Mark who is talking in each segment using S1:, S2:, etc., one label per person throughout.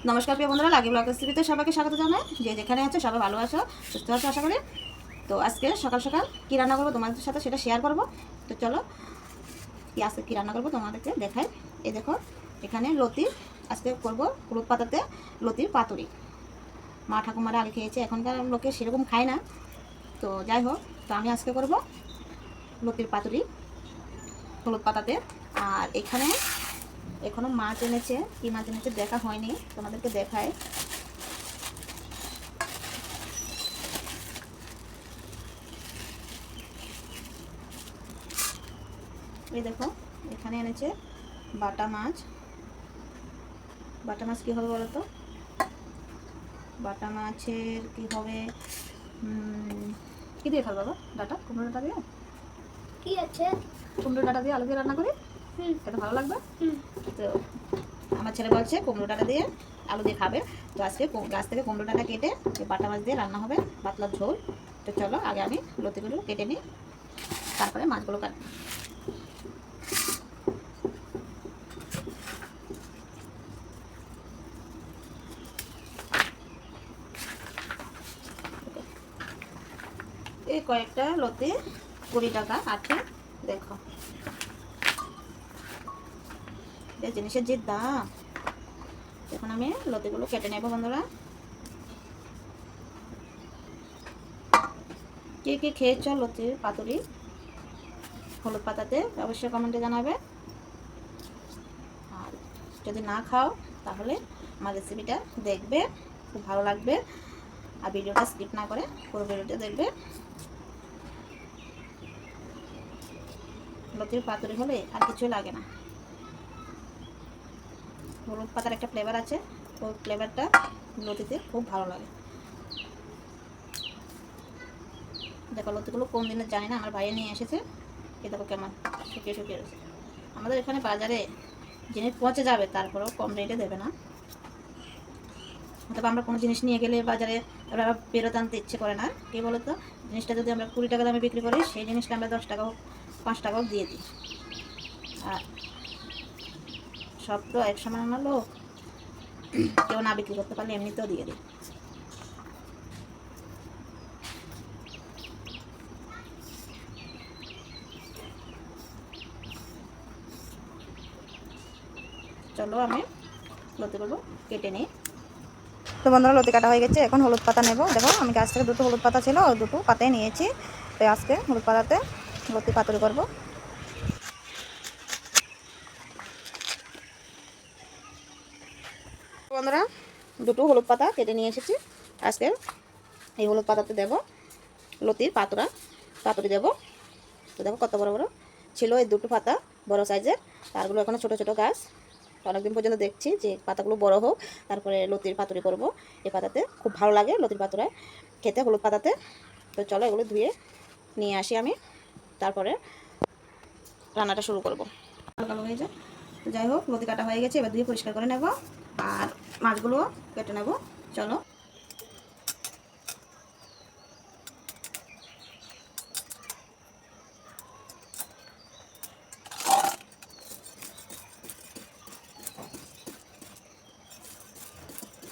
S1: নমস্কার প্রিয় বন্ধুরা, লাগি ব্লগ রেসিপিতে সবাইকে স্বাগত জানাই। যে যেখানে আছো সবাই ভালো আছো, সুস্থ আছো আশা করি। তো আজকে সকাল সকাল কী রান্না করবো তোমাদের সাথে সেটা শেয়ার করবো। তো চলো আজকে কী রান্না করবো তোমাদেরকে দেখাই। এই দেখো, এখানে লতি আজকে করবো হলুদ পাতাতে লতির পাতুরি। মা ঠাকুমারা আগে খেয়েছে, এখনকার লোকে সেরকম খায় না। তো যাই হোক, তো আমি আজকে করবো লতির পাতুরি হলুদ পাতাতে। আর এখানে এখনও মাছ এনেছে, কী মাছ এনেছে দেখা হয়নি, তোমাদেরকে দেখায়। এই দেখো, এখানে এনেছে বাটা মাছ। বাটা মাছ কী হবে বলো তো? বাটা মাছের কী হবে, কী দিয়ে খাবো বাবা? ডাটা, কুমড়ো ডাটা দিয়ে।
S2: কি আছে?
S1: কুমড়ো ডাটা দিয়ে আলু দিয়ে রান্না করি, খেতে ভালো লাগবে। তো আমার ছেলে বলছে কুমড়ো ডাটা দিয়ে আলু দিয়ে খাবে। তো আজকে গাছ থেকে কুমড়ো ডাটা কেটে বাটা মাছ দিয়ে রান্না হবে, পাতলা ঝোল। তো চলো আগে আমি লতিগুলো কেটে নিই, তারপরে মাছগুলো কাটবো। এই কয়েকটা লতি 20 টাকা আছে, দেখো। এই জিনিসের যে দাম, এখন আমি লতিগুলো কেটে নেব বন্ধুরা। কে কে খেয়েছ লতির পাতুরি হলুদ পাতাতে অবশ্যই কমেন্টে জানাবে। আর যদি না খাও তাহলে আমার রেসিপিটা দেখবে, খুব ভালো লাগবে। আর ভিডিওটা স্কিপ না করে পুরো ভিডিওটা দেখবে। লতির পাতুরি হলে আর কিছু লাগে না। হলুদ পাতার একটা ফ্লেভার আছে, ওই ফ্লেভারটা লতিতে খুব ভালো লাগে। দেখো লতিগুলো কোন দিনের জানি না, আমার ভাইয়ে নিয়ে এসেছে। এ দেখো কেমন শুকিয়ে শুকিয়ে রয়েছে। আমাদের এখানে বাজারে জিনিস পচে যাবে, তারপরেও কম রেটে দেবে না। অথবা আমরা কোনো জিনিস নিয়ে গেলে বাজারে আমরা ফেরত আনতে ইচ্ছে করে না। কে বলো তো, জিনিসটা যদি আমরা 20 টাকা দামে বিক্রি করি, সেই জিনিসটা আমরা 10 টাকা হোক 5 টাকা হোক দিয়ে দিই। আর সব তো এক সমান না লোক, কেউ না বিক্রি করতে পারলে এমনিতেও দিয়ে দিই। চলো আমি লতিগুলো কেটে নিই। তো বন্ধুরা, লতি কাটা হয়ে গেছে, এখন হলুদ পাতা নেব। দেখো আমি গাছ থেকে 2টো হলুদ পাতা ছিল, ওই 2টো পাতাই নিয়েছি। তো আজকে হলুদ পাতাতে লতি পাতুরি করবো। বন্ধুরা, 2টো হলুদ পাতা কেটে নিয়ে এসেছি। আজকে এই হলুদ পাতাতে দেব লতির পাতুরি দেব। তো দেখো কত বড় বড় ছিল এই 2টো পাতা, বড় সাইজের। তারগুলো এখনো ছোট ছোট গাছ। অনেকদিন পর্যন্ত দেখছি যে পাতাগুলো বড় হোক, তারপরে লতির পাতুরি করব। এই পাতাতে খুব ভালো লাগে লতির পাতুরায় খেতে, হলুদ পাতাতে। তো চলো এগুলো ধুয়ে নিয়ে আসি আমি, তারপরে রান্নাটা শুরু করব। কালো হয়ে যায়। তো যাই হোক, লতি কাটা হয়ে গেছে, এবার ধুয়ে পরিষ্কার করে নেব আর মাছগুলো কেটে নেব। চলো।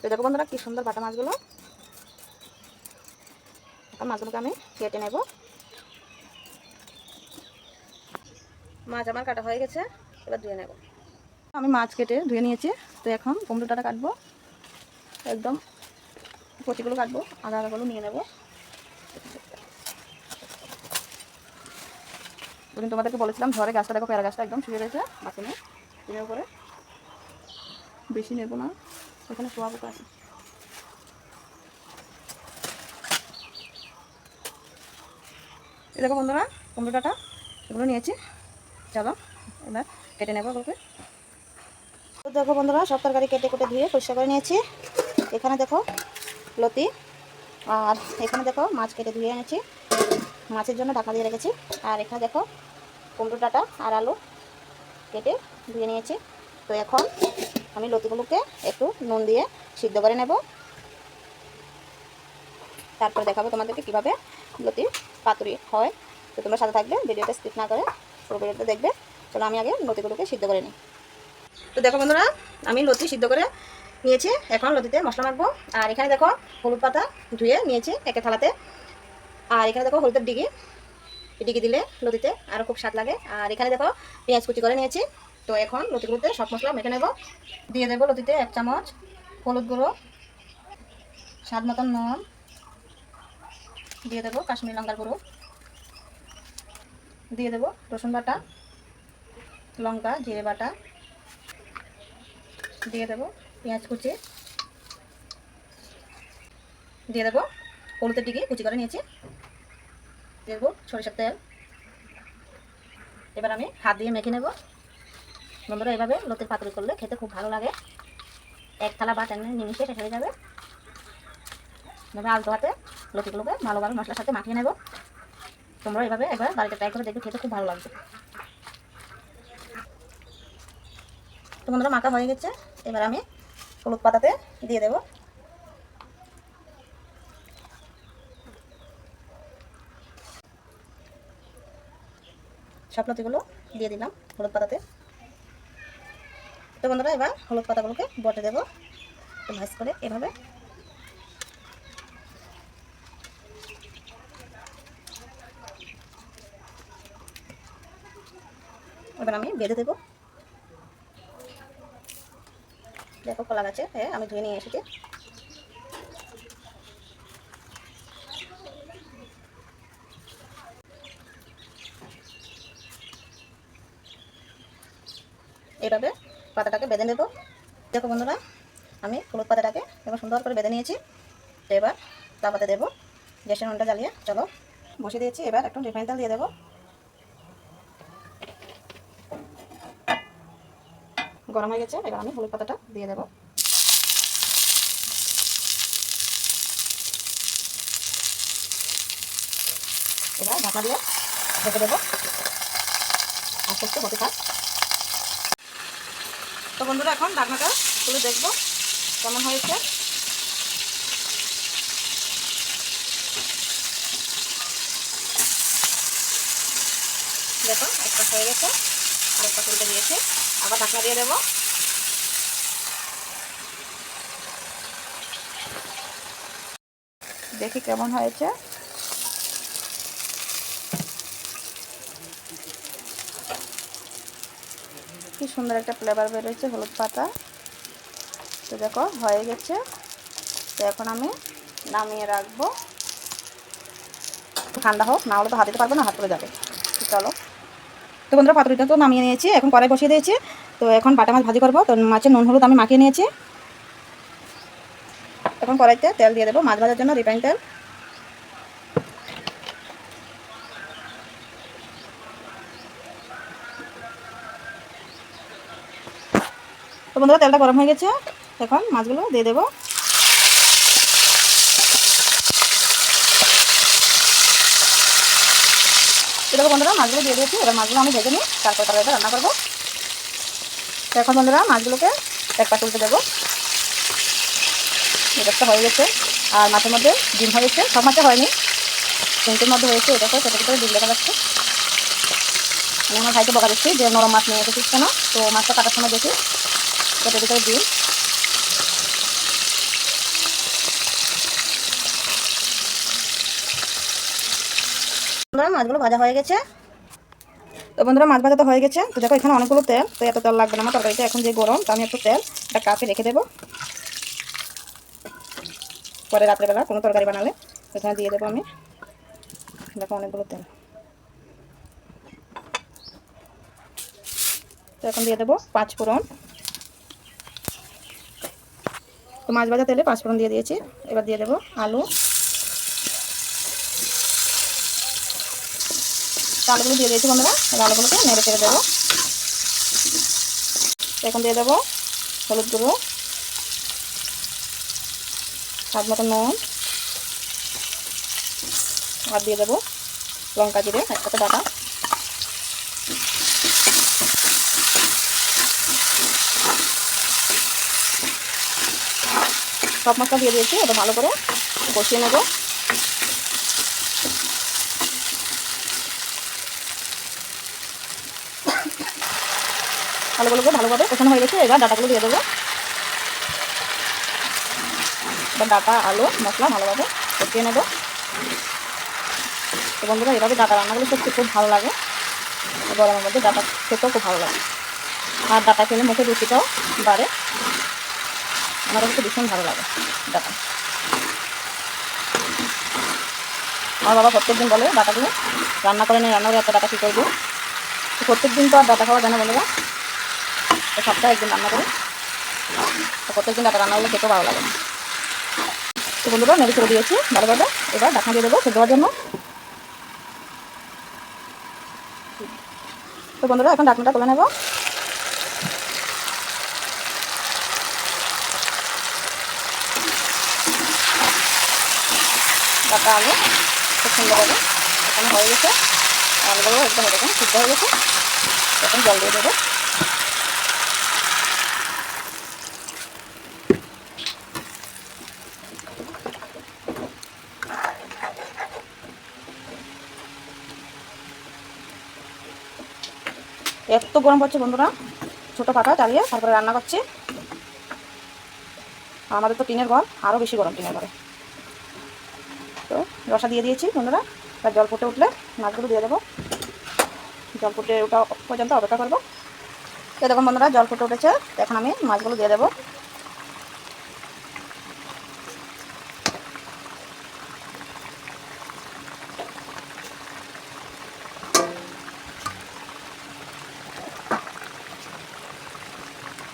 S1: তো দেখো বন্ধুরা, কি সুন্দর বাটা মাছগুলো। মাছগুলোকে আমি কেটে নেব। মাছ আমার কাটা হয়ে গেছে, এবার ধুয়ে নেব। আমি মাছ কেটে ধুয়ে নিয়েছি। তো এখন কুমড়োটা কাটবো, একদম কচিগুলো কাটবো, আধা আধাগুলো নিয়ে নেব। ওদিন তোমাদেরকে বলেছিলাম ঝড়ে গাছটা, দেখো পেয়ারা গাছটা একদম শুয়ে রয়েছে বাথরুমে টিনের উপরে। বেশি নেব না, এখানে শোয়া পোকা আছে। এই দেখো বন্ধুরা, কুমড়োটা এগুলো নিয়েছি। চলো এবার কেটে নেবো ওগুলোকে। তো দেখো বন্ধুরা, সব তরকারি কেটে কুটে ধুয়ে পরিষ্কার করে নিয়েছি। এখানে দেখো লতি, আর এখানে দেখো মাছ কেটে ধুয়ে এনেছি, মাছের জন্য ঢাকা দিয়ে রেখেছি। আর এখানে দেখো কুমড়ো ডাঁটা আর আলু কেটে ধুয়ে নিয়েছি। তো এখন আমি লতিগুলোকে একটু নুন দিয়ে সিদ্ধ করে নেব, তারপর দেখাবো তোমাদেরকে কীভাবে লতির পাতুরি হয়। তো তোমরা সাথে থাকবে, ভিডিওটা স্কিপ না করে পুরো ভিডিওটা দেখবে। চলো আমি আগে লতিগুলোকে সিদ্ধ করে নিই। তো দেখো বন্ধুরা, আমি লতি সিদ্ধ করে নিয়েছি। এখন লতিতে মশলা মাখবো। আর এখানে দেখো হলুদ পাতা ধুয়ে নিয়েছি একটা থালাতে। আর এখানে দেখো হলুদের ডিগি, ডিগি দিলে লতিতে আরও খুব স্বাদ লাগে। আর এখানে দেখো পেঁয়াজ কুচি করে নিয়েছি। তো এখন লতিগুলোতে সব মশলা মেখে নেব। দিয়ে দেবো লতিতে 1 চামচ হলুদ গুঁড়ো, স্বাদ মতন নুন, দিয়ে দেবো কাশ্মীরি লঙ্কার গুঁড়ো, দিয়ে দেবো রসুন বাটা, লঙ্কা জিরে বাটা, দিয়ে দেবো পেঁয়াজ কুচি, দিয়ে দেবো হলুদের ডিগি কুচি করে নিয়েছি, দিয়ে দেবো সরিষার তেল। এবার আমি হাত দিয়ে মেখে নেব। বন্ধুরা এইভাবে লতির পাতুরি করলে খেতে খুব ভালো লাগে। এক থালা ভাত এমনি নিমিশে শেষ হয়ে যাবে। এভাবে আলতো হাতে লতিগুলোকে ভালোভাবে মশলার সাথে মাখিয়ে নেব। তোমরা এভাবে একবার বাড়িতে ট্রাই করে দেখবে, খেতে খুব ভালো লাগবে। তো বন্ধুরা মাখা হয়ে গেছে। এবার আমি হলুদ পাতাতে দিয়ে দেব। সব লতিগুলো দিয়ে দিলাম হলুদ পাতাতে। তো বন্ধুরা এবার হলুদ পাতাগুলোকে বটে দেবো ভাজ করে এভাবে। এবার আমি বেঁধে দেবো। দেখো কলা গাছে আমি ধুয়ে নিয়ে এসেছি। এইভাবে পাতাটাকে বেঁধে নেব। দেখো বন্ধুরা আমি হলুদ পাতাটাকে এবার সুন্দর করে বেঁধে নিয়েছি। তো এবার তাওয়াতে দেবো। গ্যাসের উনুনটা জ্বালিয়ে চলো বসিয়ে দিয়েছি। এবার একটু রিফাইন তেল দিয়ে দেবো। গরম হয়ে গেছে। এবার আমি হলুদ পাতাটা দিয়ে দেবো। এবার ঢাকনা দিয়ে ঢেকে দেবো। আস্তে আস্তে হতে থাক। তো বন্ধুরা এখন ঢাকনাটা খুলে দেখবো কেমন হয়েছে। দেখো একটা হয়ে গেছে, আরেকটা তুলতে দিয়েছে। আবার ঢাকনা দিয়ে দেবো। দেখি কেমন হয়েছে। কি সুন্দর একটা ফ্লেভার বেরোচ্ছে হলুদ পাতা। তো দেখো হয়ে গেছে। তো এখন আমি নামিয়ে রাখবো। ঠান্ডা হোক, না হলে তো হাত দিতে পারবো না, হাত পড়ে যাবে। চলো। তো বন্ধুরা পাতুরিটা তো নামিয়ে নিয়েছি। এখন কড়াই বসিয়ে দিয়েছি। তো এখন বাটা মাছ ভাজি করবো। তো মাছের নুন হলুদ আমি মাখিয়ে নিয়েছি। এখন কড়াইতে তেল দিয়ে দেবো মাছ ভাজার জন্য, রিফাইন তেল। তো বন্ধুরা তেলটা গরম হয়ে গেছে। এখন মাছগুলো দিয়ে দেবো। এরকম বন্ধুরা মাছগুলো দিয়ে দিয়েছি। এবার মাছগুলো আমি ভেজে নিই, তারপর তরকারিটা রান্না করবো। তো এখন বন্ধুরা মাছগুলোকে এক পাশে উল্টে দেবো। এটা হয়ে গেছে। আর মাছের মধ্যে ডিম হয়েছে, সব মাছে হয়নি, ডিমটির মধ্যে হয়েছে। এটা করে ছোটো ছোটো ডিম দেখা যাচ্ছে। আমি আমার ভাইকে বকা দিচ্ছি যে নরম মাছ নিয়ে এসেছিস কেন। তো মাছটা কাটার সময় দেখি এটার ভিতরে ডিম। বন্ধুরা মাছগুলো ভাজা হয়ে গেছে। তো বন্ধুরা মাছ ভাজা তো হয়ে গেছে। তো দেখো এখানে অনেকগুলো তেল। তো এত তেল লাগবে না আমার তরকারিটা, এখন যে গরম। তো আমি একটু তেল একটা কাপে রেখে দেবো, পরে রাত্রেবেলা কোনো তরকারি বানালে এখানে দিয়ে দেবো আমি। দেখো অনেকগুলো তেল। তো এখন দিয়ে দেবো 5 ফোড়ন। তো মাছ ভাজা তেলে 5 ফোড়ন দিয়ে দিয়েছি। এবার দিয়ে দেবো আলু। আলুগুলো দিয়ে দিয়েছি বন্ধুরা। এবার আলুগুলোকে নেড়ে চেড়ে দেবো। এখন দিয়ে দেবো হলুদ গুঁড়ো, স্বাদ মতো নুন, আর দিয়ে দেবো লঙ্কা জিরে একসাথে বাটা। সব মশলা দিয়ে দিয়েছি। এবার ভালো করে কষিয়ে নেব। আলুগুলোকে ভালোভাবে কষানো হয়ে গেছে। এবার ডাটাগুলো দিয়ে দেবো। এবার ডাটা আলু মশলা ভালোভাবে কষিয়ে নেব। তো বন্ধুরা এভাবে ডাটা রান্নাগুলো সত্যি খুব ভালো লাগে, গরমের মধ্যে ডাটা খেতেও খুব ভালো লাগে, আর ডাটা খেলে মুখে রুচিটাও বাড়ে। আমার কাছে ভীষণ ভালো লাগে ডাটা। আমার বাবা প্রত্যেকদিন বলে ডাটা দিয়ে রান্না করে নেই, রান্না করে এত ডাটা কী করবো। তো প্রত্যেকদিন তো আর ডাটা খাওয়া যায় না বন্ধুরা, তো সপ্তাহে একদিন রান্না করে, তো প্রত্যেকদিন ডাটা রান্নাগুলো খেতেও ভালো লাগে। তো বন্ধুরা নেড়ে ছেড়ে দিয়েছি ভালোভাবে, এবার ঢাকনা দিয়ে দেবো সেদ্ধ হওয়ার জন্য। তো বন্ধুরা এখন ঢাকনাটা তুলে নেব। ডাটা আলু খুব সুন্দরভাবে এখন হয়ে গেছে, আলুগুলো একদম এরকম সিদ্ধ হয়ে গেছে। এখন জল দিয়ে দেবো। এত গরম পড়ছে বন্ধুরা, ছোটো পাতা চালিয়ে তারপরে রান্না করছি। আমাদের তো টিনের ঘর, আরও বেশি গরম টিনের ঘরে। তো রসা দিয়ে দিয়েছি বন্ধুরা, তার জল ফুটে উঠলে মাছগুলো দিয়ে দেবো। জল ফুটে ওঠা পর্যন্ত অপেক্ষা করবো। তো দেখুন বন্ধুরা জল ফুটে উঠেছে, এখন আমি মাছগুলো দিয়ে দেবো।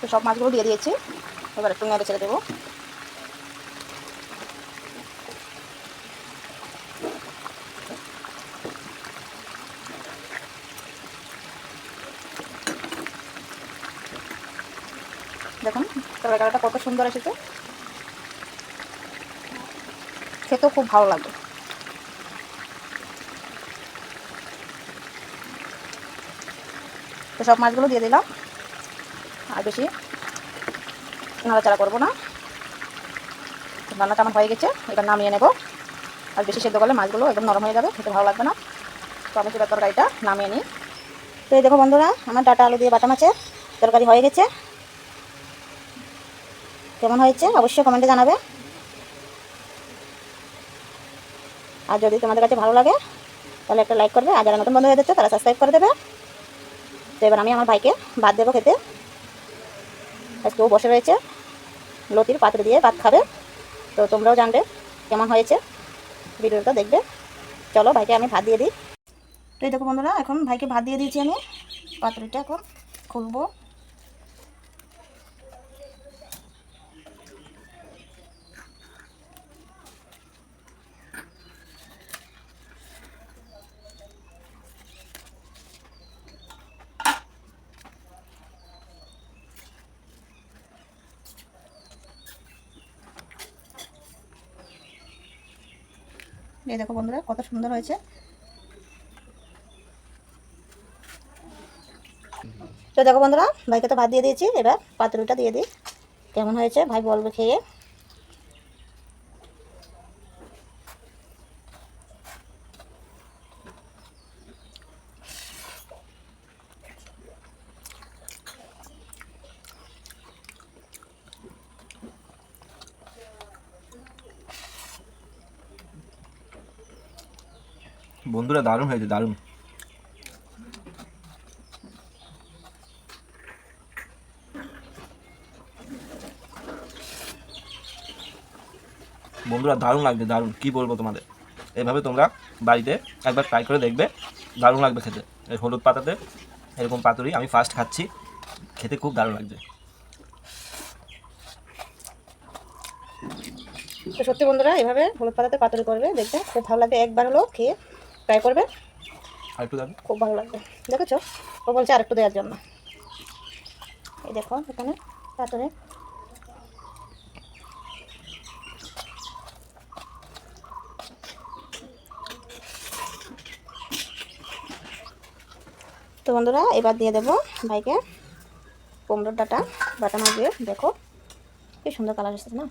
S1: তো সব মাছগুলো দিয়ে দিয়েছি, এবার একটু নেড়ে ছেড়ে দেবো। দেখুন তরকারিটা কত সুন্দর এসেছে, খেতেও খুব ভালো লাগবে। তো সব মাছগুলো দিয়ে দিলাম, আর বেশি নাড়াচাড়া করবো না। রান্নাটা আমার হয়ে গেছে, এবার নামিয়ে নেব। আর বেশি সেদ্ধ করলে মাছগুলো একদম নরম হয়ে যাবে, খেতে ভালো লাগবে না। তো আমি এবার তরকারিটা নামিয়ে নিই। তো এই দেখো বন্ধুরা আমার ডাটা আলু দিয়ে বাটা মাছের তরকারি হয়ে গেছে। কেমন হয়েছে অবশ্যই কমেন্টে জানাবে। আর যদি তোমাদের কাছে ভালো লাগে তাহলে একটা লাইক করবে, আর যারা নতুন বন্ধু হয়ে যাচ্ছে তারা সাবস্ক্রাইব করে দেবে। তো এবার আমি আমার ভাইকে ভাত দেবো খেতে। আজকে ও বসে রয়েছে লতির পাত্রে দিয়ে ভাত খাবে। তো তোমরাও জানবে কেমন হয়েছে, ভিডিওটা দেখবে। চলো ভাইকে আমি ভাত দিয়ে দিই। তো এই দেখো বন্ধুরা এখন ভাইকে ভাত দিয়ে দিয়েছি আমি, পাত্রটা এখন খুলবো। এই দেখো বন্ধুরা কত সুন্দর হয়েছে। তো দেখো বন্ধুরা ভাইকে তো ভাত দিয়ে দিয়েছি, এবার পাতুরিটা দিয়ে দিই। কেমন হয়েছে ভাই বলবে খেয়ে।
S2: বন্ধুরা দারুণ হয়েছে, দারুণ। বন্ধুরা দারুণ লাগছে, দারুণ। কি বলবো তোমাদের, এভাবে তোমরা বাড়িতে একবার ট্রাই করে দেখবে, দারুণ লাগবে খেতে। এই হলুদ পাতাতে এরকম পাতুরি আমি ফার্স্ট খাচ্ছি, খেতে খুব দারুণ লাগছে।
S1: তো সত্যি বন্ধুরা এভাবে হলুদ পাতাতে পাতুরি করবে, দেখবে খুব ভালো লাগবে। একবার হলো খেয়ে ট্রাই করবে,
S2: আর একটু দারুণ,
S1: খুব ভালো লাগবে। দেখেছো ও বলছে আর একটু দেওয়ার জন্য। এই দেখো এখানে পাতুরি। তো বন্ধুরা এবার দিয়ে দেবো ভাইকে কুমড়োর ডাটা বাটা মাছ দিয়ে। দেখো কি সুন্দর কালার এসেছে না।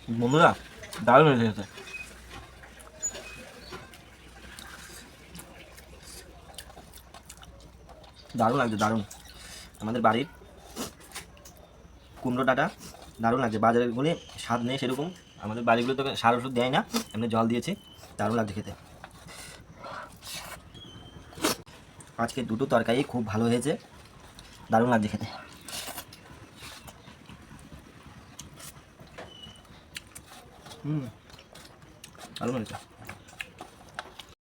S2: বন্ধুরা দারুণ হয়েছে খেতে। দারুণ লাগছে, দারুণ। আমাদের বাড়ির কুমড়ো ডাঁটা দারুণ লাগছে। বাজারেরগুলি স্বাদ নেই সেরকম, আমাদের বাড়িগুলো তো সার ওষুধ দেয় না, এমনি জল দিয়েছি, দারুণ লাগছে খেতে। আজকে দুটো তরকারি খুব ভালো হয়েছে, দারুণ লাগছে খেতে। দারুণ হয়েছে।